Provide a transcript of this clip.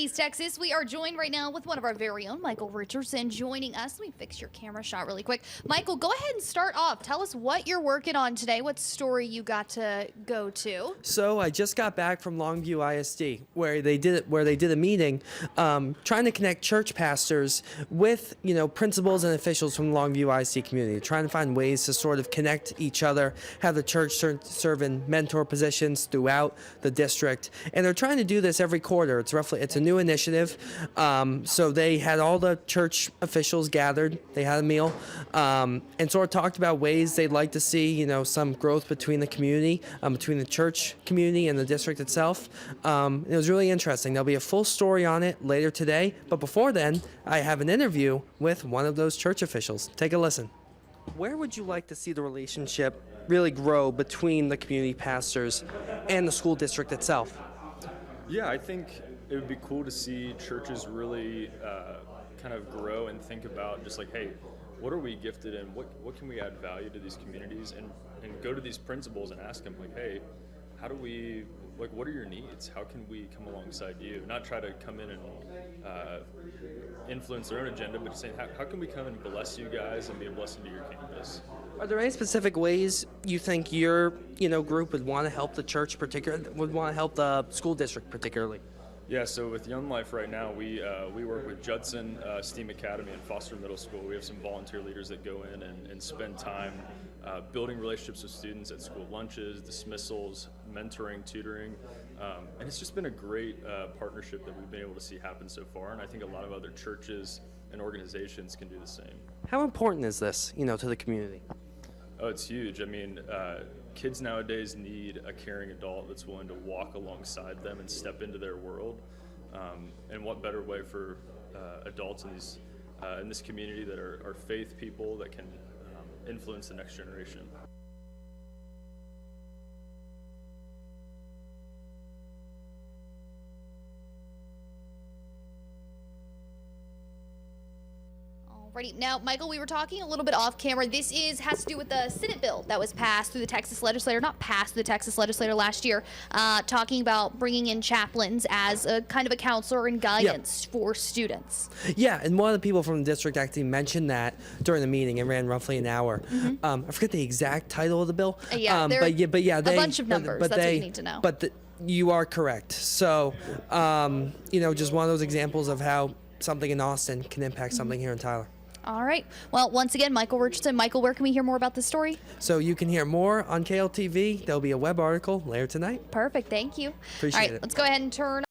East Texas, we are joined right now with one of our very own, Michael Richardson, joining us. Let me fix your camera shot really quick. Michael, go ahead and start off. Tell us what you're working on today, what story you got to go to. So I just got back from Longview ISD, where they did a meeting, trying to connect church pastors with principals and officials from the Longview ISD community, trying to find ways to sort of connect each other, have the church serve in mentor positions throughout the district, and they're trying to do this every quarter. It's a new initiative. So they had all the church officials gathered. They had a meal and sort of talked about ways they'd like to see, some growth between the community, between the church community and the district itself. It was really interesting. There'll be a full story on it later today. But before then, I have an interview with one of those church officials. Take a listen. Where would you like to see the relationship really grow between the community pastors and the school district itself? Yeah, I think it would be cool to see churches really kind of grow and think about just like, hey, what are we gifted in? What can we add value to these communities? And go to these principals and ask them, like, hey, how do we, like, what are your needs? How can we come alongside you? Not try to come in and influence their own agenda, but just saying, how can we come and bless you guys and be a blessing to your campus? Are there any specific ways you think your group would want to help the church would want to help the school district particularly? Yeah, so with Young Life right now, we work with Judson STEAM Academy and Foster Middle School. We have some volunteer leaders that go in and spend time building relationships with students at school lunches, dismissals, mentoring, tutoring, and it's just been a great partnership that we've been able to see happen so far, and I think a lot of other churches and organizations can do the same. How important is this, to the community? Oh, it's huge. I mean, kids nowadays need a caring adult that's willing to walk alongside them and step into their world. And what better way for adults in this community that are faith people that can influence the next generation. Alrighty. Now, Michael, we were talking a little bit off camera. This has to do with the Senate bill that was passed through the Texas legislature, not passed through the Texas legislature last year, talking about bringing in chaplains as a kind of a counselor and guidance for students. Yeah, and one of the people from the district actually mentioned that during the meeting. It ran roughly an hour. Mm-hmm. I forget the exact title of the bill. But yeah, a bunch of numbers. That's what you need to know. You are correct. So, just one of those examples of how something in Austin can impact something here in Tyler. All right. Well, once again, Michael Richardson. Michael, where can we hear more about this story? So you can hear more on KLTV. There'll be a web article later tonight. Perfect. Thank you. Appreciate it. All right. Let's go ahead and turn